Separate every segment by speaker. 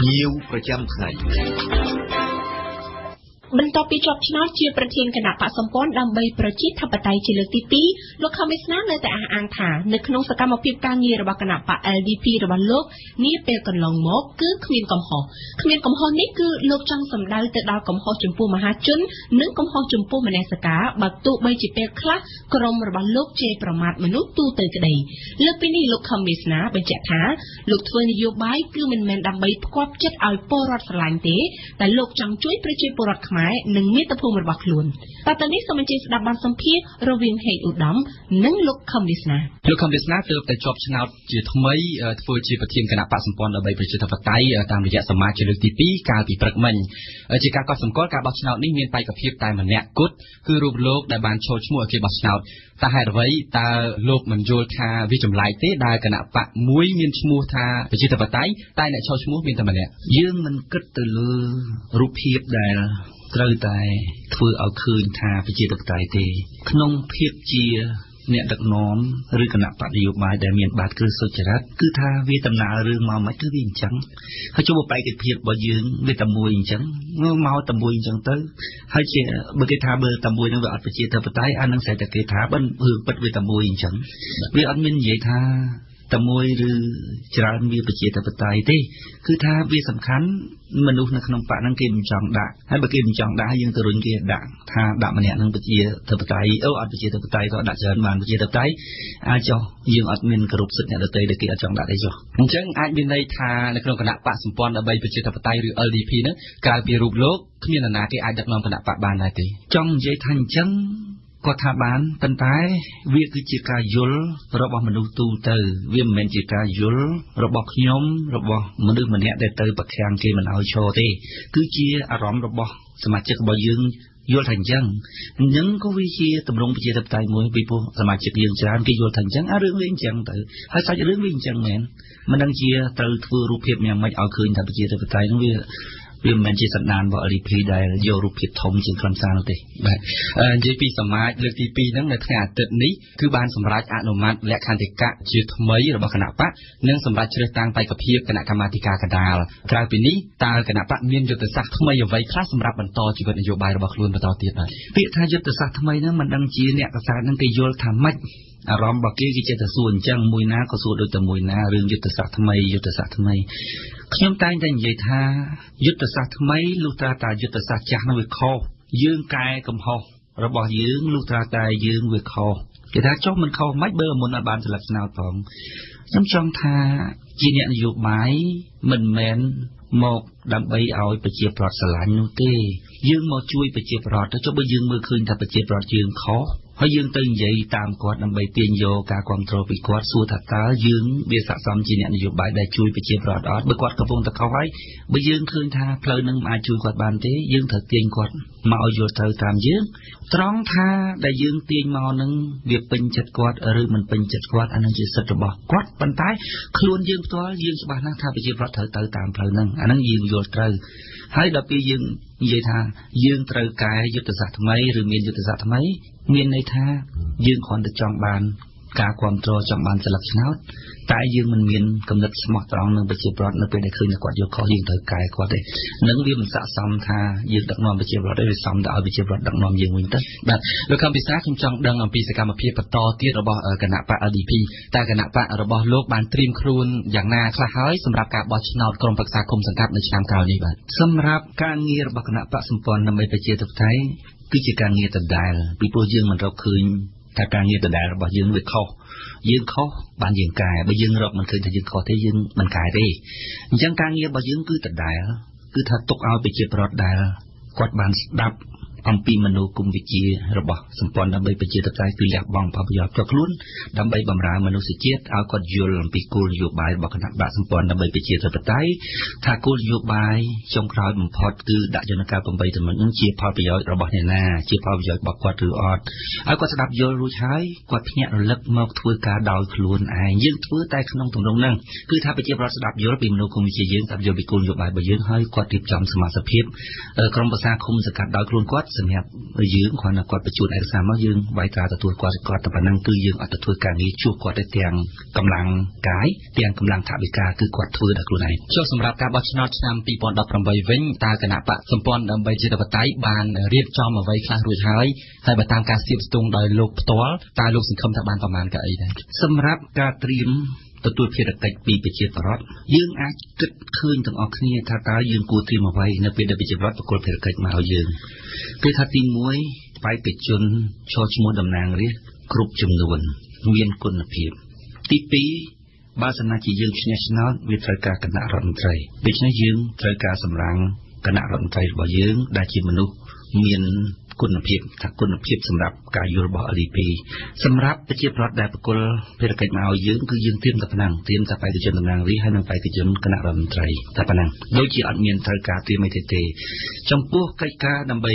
Speaker 1: nhiềuประจำថ្ងៃ
Speaker 2: បន្ទាប់ពីជាប់ឆ្នោតជាប្រធានគណៈបកសម្ព័ន្ធដើម្បីប្រជាធិបតេយ្យជាលើកទី2លោកខំវិស្នានៅតែអះអាងថានៅក្នុងសកម្មភាពការងាររបស់គណៈបក LDP របស់លោកនាពេលកន្លងមកគឺគ្មានកំហុសនេះគឺលោកចង់សម្ដៅទៅដល់កំហុសចំពោះមហាជននិងកំហុសចំពោះមនសិការបើទោះបីជាពេលខ្លះក្រុមរបស់លោកជេរប្រមាថមនុស្សទូទៅក្តីលើកពីនេះលោកខំវិស្នាបញ្ជាក់ថាលោកធ្វើនយោបាយគឺមិនមែនដើម្បីផ្គាប់ចិត្តឲ្យពលរដ្ឋស្រឡាញ់ទេតែលោកចង់ជួយប្រជាពលរដ្ឋខ្មែរនិងមាតុភូមិរបស់ខ្លួនតើតើនេះសូមអញ្ជើញស្ដាប់បានសម្ភាសរវាងហេងឧត្តមនិងលោកខំវិស្នា
Speaker 3: ទើបតែជាប់ឆ្នោតជាថ្មីធ្វើជាប្រធានគណៈបកសម្ព័ន្ធដើម្បីប្រជាធិបតេយ្យតាមរយៈសមាជិកលើកទី2កាលពីព្រឹកមិញជាការកត់សម្គាល់ការបោះឆ្នោតនេះមានបេក្ខភាពតែម្នាក់គត់គឺរូបលោកដែលបានចូលឈ្មោះឲ្យគេបោះឆ្នោតតែហេតុអ្វីតើលោកមិនយល់ថាវាចម្លែកទេដែលគណៈបកមួយមានឈ្មោះថាប្រជាធិបតេយ្យតែអ្នកចូលឈ្មោះមានតែម្នាក់
Speaker 1: យើងមិនគិតទៅលើរូបភាពដែលត្រូវតែធ្វើឲ្យឃើញថាប្រជាធិបតេយ្យទេក្នុងភាពជាអ្នកដឹកនាំឬគណៈបកនយោបាយដែលមានបាតគ្រឹះសុចរិតគឺថាវាដំណើររឿងមកមិនគឺវាអញ្ចឹងហើយជួបបេក្ខភាពរបស់យើងវាតែមួយអញ្ចឹងមកតែមួយអញ្ចឹងទៅហើយជាបើគេថាបើតែមួយនឹងវាអត់ប្រជាធិបតេយ្យអានឹងស្អីតែគេថាបើរឿងពិតវាតែមួយអញ្ចឹងវាអត់មាននិយាយថាតែមួយឬច្រើនវាប្រជាធិបតេយ្យទេគឺថាវាសំខាន់មនុស្សនៅក្នុងបកហ្នឹងគេមិនចង់ដាក់ហើយបើគេមិនចង់ដាក់យើងទៅរុញគេដាក់ថាដាក់ម្នាក់នឹងប្រជាធិបតេយ្យអត់ប្រជាធិបតេយ្យក៏ដាក់ច្រើនបានប្រជាធិបតេយ្យអាចចុះយើងអត់មានគោរពសិទ្ធិអ្នកដទៃដែលគេអត់ចង់ដាក់ទេចុះ
Speaker 3: អញ្ចឹងអាចមានន័យថានៅក្នុងគណៈបកសម្ព័ន្ធដើម្បីប្រជាធិបតេយ្យឬ LDP ហ្នឹងក្រៅពីរូបលោកគ្មាននរណាគេអាចដឹកនាំគណៈបកបានដែរទេ
Speaker 1: ចង់និយាយថាអញ្ចឹងគាត់ថាបានប៉ុន្តែវាគឺជាការយល់របស់មនុស្សទូទៅវាមិនមែនជាការយល់របស់ខ្ញុំរបស់មនុស្សម្នាក់ដែលទៅប្រខាំងគេមិនឲ្យឈរទេគឺជាអារម្មណ៍របស់សមាជិករបស់យើងយល់ថាអញ្ចឹងក៏វាជាតម្រង់ប្រជាធិបតេយ្យមួយពីព្រោះសមាជិកយើងច្រើនគេយល់ថាអញ្ចឹងរឿងវាអញ្ចឹងទៅហើយសាច់រឿងវាអញ្ចឹងមែនមិនដឹងជាត្រូវធ្វើរូបភាពយ៉ាងម៉េចឲ្យឃើញថាប្រជាធិបតេយ្យហ្នឹងវាមិនមែនជាសន្តានរបស់ LDP ដែលយករូបភាពធំជាងខ្លឹមសារនោះទេ
Speaker 3: បាទនិយាយពីសមាជលើកទី2ហ្នឹងនៅថ្ងៃអាទិត្យនេះគឺបានសម្រេចអនុម័តលក្ខន្តិកៈជាថ្មីរបស់គណៈបកនិងសម្រេចជ្រើសតាំងបេក្ខភាពគណៈកម្មាធិការកណ្ដាលក្រៅពីនេះតើគណៈបកមានយុទ្ធសាស្ត្រថ្មីអ្វីខ្លះសម្រាប់បន្តជីវិតនយោបាយរបស់ខ្លួនបន្តទៀតបាទ
Speaker 1: ពាក្យថាយុទ្ធសាស្ត្រថ្មីហ្នឹងមិនដឹងជាអ្នកកសែតហ្នឹងគេយល់ថាម៉េចអារម្មណ៍របស់គេគេចេះតែសួរអញ្ចឹងមួយណាក៏សួរដូចតែមួយណារឿងយុទ្ធសាស្ត្រថ្មីខ្ញុំតែងតែនិយាយថាយុទ្ធសាស្ត្រថ្មីលុះត្រាតែយុទ្ធសាស្ត្រចាស់នោះវាខុសយើងកែកំហុសរបស់យើងលុះត្រាតែយើងវាខុសគេថាចុះមិនខុសមិនបើមុនអត់បានស្លឹកស្នោតផងខ្ញុំចង់ថាជាអ្នកនយោបាយមិនមែនមកដើម្បីឲ្យប្រជាប្រដ្ឋស្រឡាញ់នោះទេយើងមកជួយប្រជាប្រដ្ឋទៅចុះបើយើងមើលឃើញថាប្រជាប្រដ្ឋយើងខុសហើយយើងទៅនិយាយតាមគាត់ដើម្បីទាញយកការគ្រប់គ្រងពីគាត់សួរថាតើយើងវាស័ក្តិសមជាអ្នកនយោបាយដែលជួយប្រជាប្រដ្ឋអត់បើគាត់កំពុងតែខុសហើយបើយើងឃើញថាផ្លូវនឹងមិនអាចជួយគាត់បានទេយើងត្រូវទាញគាត់មកឲ្យយល់ត្រូវតាមយើងត្រង់ថាដែលយើងទាញមកនឹងវាពេញចិត្តគាត់ឬមិនពេញចិត្តគាត់អានឹងជាសិទ្ធិរបស់គាត់ប៉ុន្តែខ្លួនយើងផ្ទាល់យើងច្បាស់ណាស់ថាប្រជាប្រដ្ឋត្រូវទៅតាមផ្លូវហ្នឹងអានឹងយើងយល់ត្រូវហើយដល់ពេលយើងនិយាយថាយើងត្រូវកែយុទ្ធសាស្ត្រថ្មីឬមានយុទ្ធសាស្ត្រថ្មីមានន័យថាយើងគ្រាន់តែចង់បានការគ្រប់គ្រងចង់បានស្លឹកឆ្នោតតែយើងមិនមានគំនិតស្មោះត្រង់នឹងប្រជាប្រដ្ឋនៅពេលដែលឃើញគាត់យកខុសយើងត្រូវកែគាត់ទេនឹងវាមិនស័ក្តិសមថាយើងដឹកនាំប្រជាប្រដ្ឋទេវាសមតែឲ្យប្រជាប្រដ្ឋដឹកនាំយើងវិញទៅ
Speaker 3: បាទលោកខំពិសាខ្ញុំចង់ដឹងអំពីសកម្មភាពបន្តទៀតរបស់គណៈបក LDP តើគណៈបករបស់លោកបានត្រៀមខ្លួនយ៉ាងណាខ្លះហើយសម្រាប់ការបោះឆ្នោតក្រុមប្រឹក្សាគុំសង្កាត់នៅឆ្នាំក្រោយនេះបាទ
Speaker 1: សម្រាប់ការងាររបស់គណៈបកសម្ព័ន្ធដើម្បីប្រជាធិបតេយ្យគឺជាការងារដដែលពីព្រោះយើងមិនរកឃើញថាការងារដដែលរបស់យើងវាខុសយើងខុសបានយើងកែបើយើងរកមិនឃើញថាយើងខុសទេយើងមិនកែទេអញ្ចឹងការងាររបស់យើងគឺដដែលគឺថាទុកឲ្យប្រជាប្រដ្ឋដែលគាត់បានស្ដាប់អំពីមនោគមវិជ្ជារបស់សម្ព័ន្ធដើម្បីប្រជាធិបតេយ្យគឺលះបង់ផលប្រយោជន៍ផ្ទាល់ខ្លួនដើម្បីបម្រើមនុស្សជាតិឲ្យគាត់យល់អំពីគោលនយោបាយរបស់គណៈបកសម្ព័ន្ធដើម្បីប្រជាធិបតេយ្យថាគោលនយោបាយចុងក្រោយបំផុតគឺដាក់យន្តការ8ចំណុចនឹងជាផលប្រយោជន៍របស់អ្នកណាជាផលប្រយោជន៍របស់គាត់ឬអត់ឲ្យគាត់ស្ដាប់យល់រួចហើយគាត់ភ្ញាក់រលឹកមកធ្វើការដោយខ្លួនឯងយើងធ្វើតែក្នុងទម្រង់ហ្នឹងគឺថាប្រជាប្រដ្ឋស្ដាប់យល់ពីមនោគមវិជ្ជាយើងស្ដាប់យល់ពីគោលនយោបាយរបស់យើងហើយគាត់រៀបចំសមាជិកភាពក្រុមប្រឹក្សាឃុំសង្កាត់ដោយខ្លួនគាត់ សម្រាប់យើងគ្រាន់តែគាត់បញ្ជូនឯកសារមកយើងវាយត្រាទទួលគាត់តែប៉ុណ្ណឹងគឺយើងអត់ទៅធ្វើការងារជួបគាត់ទៅទាំងកម្លាំងកាយទាំងកម្លាំងថវិកាគឺគាត់ធ្វើដល់ខ្លួនឯង
Speaker 3: ចុះសម្រាប់ការបោះឆ្នោតឆ្នាំ2018វិញតើគណៈបកសម្ព័ន្ធដើម្បីជាតិបតៃបានរៀបចំអ្វីខ្លះរួចហើយបើតាមការស្ទាបស្ទង់ដោយលោកផ្ទាល់តើលោកសង្ឃឹមថាបានប្រមាណកៅអីដែរ
Speaker 1: សម្រាប់ការត្រៀមទទួលភារកិច្ចពីប្រជាពលរដ្ឋយើងអាចគិតឃើញទាំងអស់គ្នាថាតើយើងគួរត្រៀមអ្វីនៅពេលដែលប្រជាពលរដ្ឋប្រគល់ភារកិច្ចមកឲ្យយើងគឺថាទី1បេក្ខជនចូលឈ្មោះតំណាងរាស្ត្រគ្រប់ចំនួនមានគុណភាពទី2បើសិនណាជាយើងឈ្នះឆ្នោតវាត្រូវការគណៈរដ្ឋមន្ត្រីដូច្នេះយើងត្រូវការសម្រាំងគណៈរដ្ឋមន្ត្រីរបស់យើងដែលជាមនុស្សមានគុណភាពសម្រាប់ការយល់របស់ LDP សម្រាប់ប្រជាពលរដ្ឋដែលប្រគល់ភារកិច្ចមកឲ្យយើងគឺយើងត្រៀមតែប៉ុណ្ណឹងត្រៀមតែបេក្ខជនតំណាងរាស្ត្រហើយនិងបេក្ខជនគណៈរដ្ឋមន្ត្រីតែប៉ុណ្ណឹងដូចជាអត់មានត្រូវការត្រៀមអីទេចំពោះកិច្ចការដើម្បី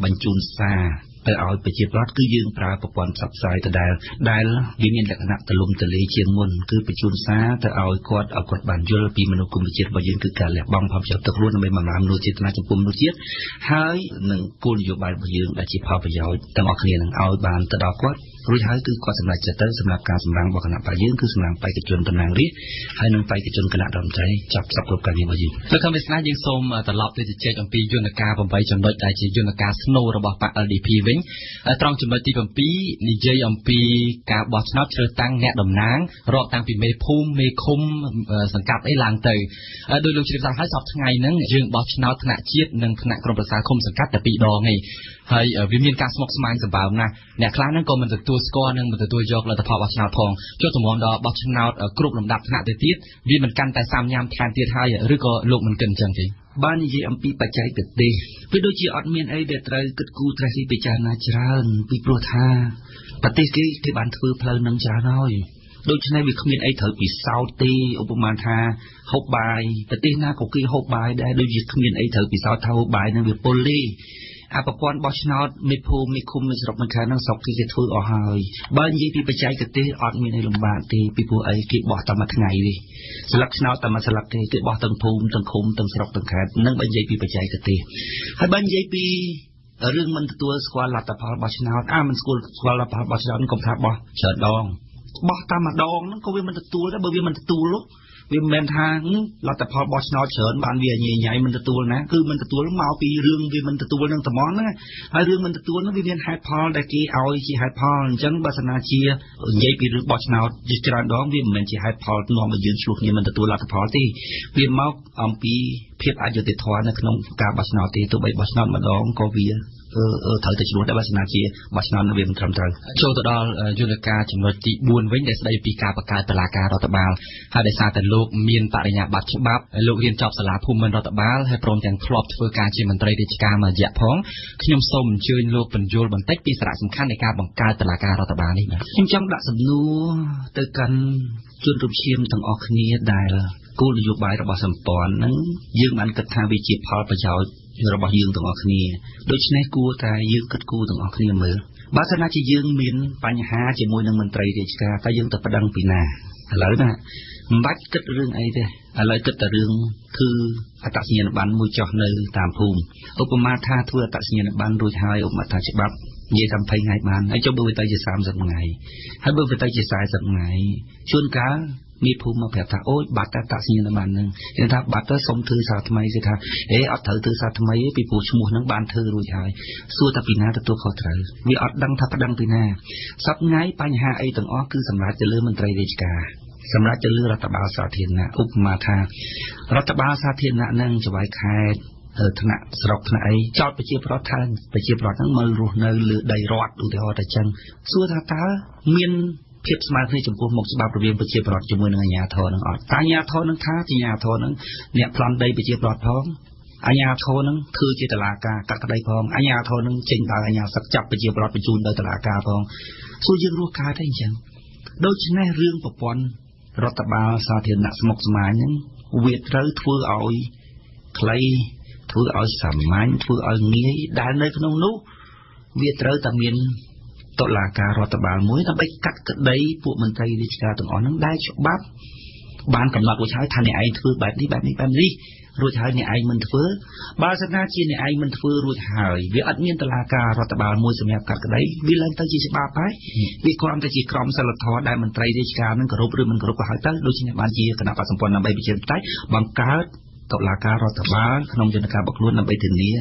Speaker 1: បញ្ជូនសារទៅឲ្យប្រជាពលរដ្ឋគឺយើងប្រើប្រព័ន្ធផ្សព្វផ្សាយទៅដែលវាមានលក្ខណៈទូលំទូលាយជាងមុនគឺបញ្ជូនសារទៅឲ្យគាត់បានយល់ពីមនុស្សគុណជាតិរបស់យើងគឺការលះបង់ផលប្រយោជន៍ទឹកខ្លួនដើម្បីបម្រើមនុស្សជាតិចំពោះមនុស្សជាតិហើយនឹងគោលនយោបាយរបស់យើងដែលជាផលប្រយោជន៍ទាំងអស់គ្នានឹងឲ្យបានទៅដល់គាត់រួចហើយគឺគាត់សម្រេចចិត្តទៅសម្រាប់ការសម្រាំងរបស់គណៈបកយើងគឺសម្រាំងបេក្ខជនតំណាងរាស្ត្រហើយនិងបេក្ខជនគណៈរដ្ឋមន្ត្រីចាប់សពគ្រប់ការងាររបស់យើង
Speaker 3: លោកខាងវាសនាយើងសូមត្រឡប់ទៅជជែកអំពីយន្តការ8ចំណុចដែលជាយន្តការស្នូលរបស់បក LDP វិញត្រង់ចំណុចទី7និយាយអំពីការបោះឆ្នោតជ្រើសតាំងអ្នកតំណាងរាប់តាំងពីមេភូមិមេឃុំសង្កាត់អីឡើងទៅដោយលោកជ្រាបថាហើយសពថ្ងៃហ្នឹងយើងបោះឆ្នោតថ្នាក់ជាតិនិងថ្នាក់ក្រុមប្រឹក្សាឃុំសង្កាត់តែ2ដងឯងហើយវាមានការស្មុគស្មាញសម្បើមណាស់អ្នកខ្លះហ្នឹងក៏មិនទទួលស្គាល់និងមិនទទួលយកលទ្ធផលបោះឆ្នោតផងចុះតម្រាំដល់បោះឆ្នោតគ្រប់លំដាប់ថ្នាក់ទៅទៀតវាមិនកាន់តែសាមញ៉ាំថែមទៀតហើយឬក៏លោកមិនគិតអញ្ចឹងទេ
Speaker 1: បាននិយាយអំពីបច្ចេកទេសវាដូចជាអត់មានអីដែលត្រូវគិតគូរត្រេះរិះពិចារណាច្រើនពីព្រោះថាប្រទេសគេបានធ្វើផ្លូវនឹងច្រើនហើយដូច្នេះវាគ្មានអីត្រូវពិសោធន៍ទេឧបមាថាហូបបាយប្រទេសណាក៏គេហូបបាយដែរដូចជាគ្មានអីត្រូវពិសោធន៍ថាហូបបាយនឹងវាពុលទេប្រព័ន្ធបោះឆ្នោតមេភូមិមេឃុំមេស្រុកមេខេត្តហ្នឹងស្រុកគេធ្វើអស់ហើយបើនិយាយពីបច្ចេកទេសអត់មានអីលំបាកទេពីព្រោះអីគេបោះតែមួយថ្ងៃទេស្លឹកឆ្នោតតែមួយស្លឹកទេគេបោះទាំងភូមិទាំងឃុំទាំងស្រុកទាំងខេត្តនឹងបើនិយាយពីបច្ចេកទេសហើយបើនិយាយពីរឿងមិនទទួលស្គាល់លទ្ធផលបោះឆ្នោតមិនស្គាល់លទ្ធផលបោះឆ្នោតកុំថាបោះច្រើនដងបោះតែម្ដងហ្នឹងក៏វាមិនទទួលដែរបើវាមិនទទួលវាមិនមែនថាលទ្ធផលបោះឆ្នោតច្រើនបានវាញញ៉ៃមិនទទួលណាគឺមិនទទួលមកពីរឿងវាមិនទទួលនឹងត្មងហ្នឹងហើយរឿងមិនទទួលហ្នឹងវាមានហេតុផលដែលគេឲ្យជាហេតុផលអញ្ចឹងបើសិនណាជានិយាយពីរឿងបោះឆ្នោតជាច្រើនដងវាមិនមែនជាហេតុផលនាំឲ្យយើងឆ្លោះគ្នាមិនទទួលលទ្ធផលទេវាមកអំពីភាពអយុត្តិធម៌នៅក្នុងការបោះឆ្នោតទេទោះបីបោះឆ្នោតម្ដងក៏វាត្រូវតែឆ្លោះដែរបើសិនជាបោះឆ្នោតវាមិនត្រឹមត្រូវ
Speaker 3: ចូលទៅដល់យន្តការចំណុចទី4វិញដែលស្ដីពីការបង្កើតតុលាការរដ្ឋបាលហើយដោយសារតែលោកមានបរិញ្ញាបត្រច្បាប់លោករៀនចប់សាលាភូមិន្ទរដ្ឋបាលហើយព្រមទាំងធ្លាប់ធ្វើការជាមន្ត្រីរាជការមួយរយៈផងខ្ញុំសូមអញ្ជើញលោកបញ្យល់បន្តិចពីសារៈសំខាន់នៃការបង្កើតតុលាការរដ្ឋបាលនេះបាទ
Speaker 1: ខ្ញុំចង់ដាក់សំណួរទៅកាន់ជនរួមឈាមទាំងអស់គ្នាដែលគោលនយោបាយរបស់សម្ព័ន្ធហ្នឹងយើងបានគិតថាវាជាផលប្រយោជន៍របស់យើងទាំងអស់គ្នាដូច្នេះគួរតែយើងគិតគូរទាំងអស់គ្នាមើលបើសិនណាជាយើងមានបញ្ហាជាមួយនឹងមន្ត្រីរាជការតើយើងទៅប្តឹងពីណាឥឡូវណាមិនបាច់គិតរឿងអីទេឥឡូវគិតតែរឿងគឺអត្តសញ្ញាណប័ណ្ណមួយចុះនៅតាមភូមិឧបមាថាធ្វើអត្តសញ្ញាណប័ណ្ណរួចហើយឧបមាថាច្បាប់និយាយថា20ថ្ងៃបានហើយចុះបើវាទៅជា30ថ្ងៃហើយបើវាទៅជា40ថ្ងៃជួនកាលមានភូមិមកប្រាប់ថាអូយបាត់តែតាក់សញ្ញាណប័ណ្ណហ្នឹងគេថាបាត់ទៅសុំធ្វើសារថ្មីគេថាអត់ត្រូវធ្វើសារថ្មីទេពីព្រោះឈ្មោះហ្នឹងបានធ្វើរួចហើយសួរថាពីណាទទួលខុសត្រូវវាអត់ដឹងថាប្តឹងពីណាសប្តាហ៍បញ្ហាអីទាំងអស់គឺសម្រាប់ទៅលើមន្ត្រីរាជការសម្រាប់ទៅលើរដ្ឋបាលសាធារណៈឧបមាថារដ្ឋបាលសាធារណៈហ្នឹងច្បាយខេត្តថ្នាក់ស្រុកថ្នាក់អីចោតប្រជាប្រដ្ឋថាប្រជាប្រដ្ឋហ្នឹងមករស់នៅលើដីរដ្ឋឧទាហរណ៍តែចឹងសួរថាតើមានភាពស្មើគ្នាចំពោះមុខច្បាប់រវាងប្រជាប្រដ្ឋជាមួយនឹងអាជ្ញាធរនឹងអត់តែអាជ្ញាធរនឹងថាអាជ្ញាធរនឹងអ្នកប្លន់ដីប្រជាប្រដ្ឋផងអាជ្ញាធរនឹងធ្វើជាតុលាការកាត់ក្តីផងអាជ្ញាធរនឹងចេញដល់អាជ្ញាសឹកចាប់ប្រជាប្រដ្ឋបញ្ជូនទៅតុលាការផងសួរយើងរស់កើតអីអញ្ចឹងដូច្នេះរឿងប្រព័ន្ធរដ្ឋបាលសាធារណៈស្មុគស្មាញហ្នឹងវាត្រូវធ្វើឲ្យខ្លីធ្វើឲ្យសាមញ្ញធ្វើឲ្យងាយដែលនៅក្នុងនោះវាត្រូវតែមានតុលាការរដ្ឋបាលមួយដើម្បីកាត់ក្តីពួកមន្ត្រីរាជការទាំងអស់ហ្នឹងដែលច្បាប់ បានកំណត់រួចហើយថាអ្នកឯងធ្វើបែបនេះរួចហើយអ្នកឯងមិនធ្វើបើសិនណាជាអ្នកឯងមិនធ្វើរួចហើយវាអត់មានតុលាការរដ្ឋបាលមួយសម្រាប់កាត់ក្តីវាឡើងទៅជាច្បាប់ហើយវាគ្រាន់តែជាក្រមសីលធម៌ដែលមន្ត្រីរាជការនឹងគោរពឬមិនគោរពក៏ហើយទៅដូច្នេះបានជាគណៈបកសម្ព័ន្ធដើម្បីប្រជាធិបតេយ្យបង្កើតតុលាការរដ្ឋបាលក្នុងយន្តការរបស់ខ្លួនដើម្បីធានា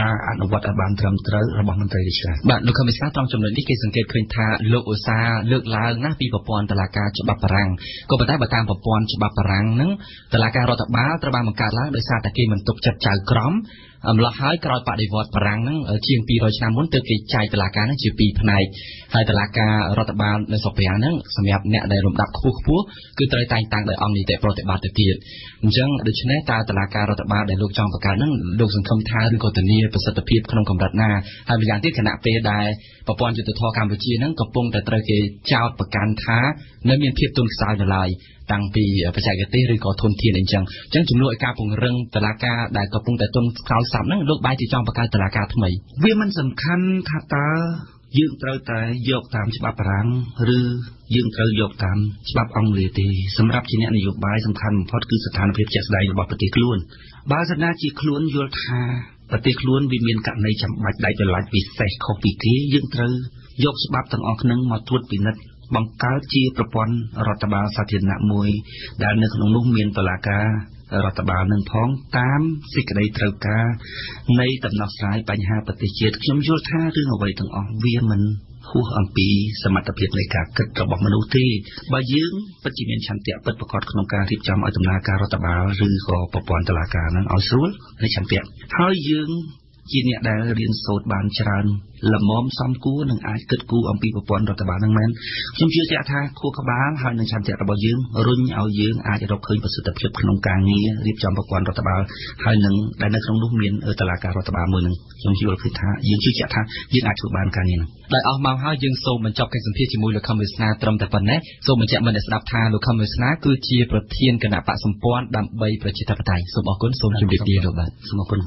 Speaker 1: ការអនុវត្តឲ្យបានត្រឹមត្រូវរបស់មន្ត្រីរាជការ
Speaker 3: បាទលោកខេមវិសាត្រង់ចំណុចនេះគេសង្កេតឃើញថាលោកឧស្សាហ៍លើកឡើងណាពីប្រព័ន្ធតុលាការច្បាប់បារាំងក៏ប៉ុន្តែបើតាមប្រព័ន្ធច្បាប់បារាំងហ្នឹងតុលាការរដ្ឋបាលត្រូវបានបង្កើតឡើងដោយសារតែគេមិនទុកចិត្តចៅក្រមម្ល៉េះហើយក្រោយបដិវត្តបារាំងហ្នឹងជាង200ឆ្នាំមុនទើបគេចែកតុលាការហ្នឹងជា2ផ្នែកហើយតុលាការរដ្ឋបាលនៅស្រុកបារាំងហ្នឹងសម្រាប់អ្នកដែលលំដាប់ខ្ពស់គឺត្រូវតែងតាំងដោយអង្គនីតិប្រតិបត្តិទៅទៀតអញ្ចឹងដូច្នេះតើតុលាការរដ្ឋបាលដែលលោកចង់បង្កើតហ្នឹងលោកសង្ឃឹមថាឬក៏ធានាប្រសិទ្ធភាពក្នុងកម្រិតណាហើយម្យ៉ាងទៀតគណៈពេលដែលប្រព័ន្ធយុត្តិធម៌កម្ពុជាហ្នឹងកំពុងតែត្រូវគេចោទប្រកាន់ថានៅមានភាពទន់ខ្សោយនៅឡើយតាំងពីបច្ចេកទេសឬក៏ធនធានអីចឹងជំនួសឲ្យការពង្រឹងតុលាការដែលកំពុងតែទន់ខ្សោយសពហ្នឹងលោកបាយទីចង់បង្កើតតុលាការថ្មី
Speaker 1: វាមិនសំខាន់ថាតើយើងត្រូវតែយកតាមច្បាប់បារាំងឬយើងត្រូវយកតាមច្បាប់អង់គ្លេសទេសម្រាប់ជាអ្នកនយោបាយសំខាន់បំផុតគឺស្ថានភាពជាក់ស្ដែងរបស់ប្រទេសខ្លួនបើសិនណាជាខ្លួនយល់ថាប្រទេសខ្លួនវាមានករណីចាំបាច់ដាច់ដោយឡែកពិសេសខុសពីគេយើងត្រូវយកច្បាប់ទាំងអស់ហ្នឹងមកត្រួតពិនិត្យបង្កើតជាប្រព័ន្ធរដ្ឋបាលសាធារណៈមួយដែលនៅក្នុងនោះមានតុលាការរដ្ឋបាលនឹងផងតាមសេចក្តីត្រូវការនៃដំណោះស្រាយបញ្ហាប្រទេសជាតិខ្ញុំយល់ថារឿងអ្វីទាំងអស់វាមិនហួសអំពីសមត្ថភាពនៃការគិតរបស់មនុស្សទេបើយើងពិតជាមានឆន្ទៈពិតប្រាកដក្នុងការរៀបចំឲ្យដំណើរការរដ្ឋបាលឬក៏ប្រព័ន្ធតុលាការនឹងឲ្យស្រួលហើយឆន្ទៈហើយយើងជាអ្នកដែលរៀនសូត្របានច្រើនល្មមសំគួរនឹងអាចគិតគូរអំពីប្រព័ន្ធរដ្ឋបាលនឹងមែនខ្ញុំជឿជាក់ថាខួរក្បាលហើយនឹងឆន្ទៈរបស់យើងរុញឲ្យយើងអាចរកឃើញប្រសិទ្ធភាពក្នុងការងាររៀបចំប្រព័ន្ធរដ្ឋបាលហើយនឹងដែលនៅក្នុងនោះមានតុលាការរដ្ឋបាលមួយនឹងខ្ញុំយល់ឃើញថាយើងជឿជាក់ថាយើងអាចធ្វើបានការងារនោះ
Speaker 3: ដោយអស់មកហើយយើងសូមបញ្ចប់កិច្ចសម្ភាសន៍ជាមួយលោកខឹមវាសនាត្រឹមតែប៉ុណ្ណេះសូមបញ្ជាក់មិត្តអ្នកស្ដាប់ថាលោកខឹមវាសនាគឺជាប្រធានគណៈបកសម្ព័ន្ធដើម្បីប្រជាធិបតេយ្យសូមអរគុណសូមជម្រាបលាលោកបាទ
Speaker 1: សូមអរគុណ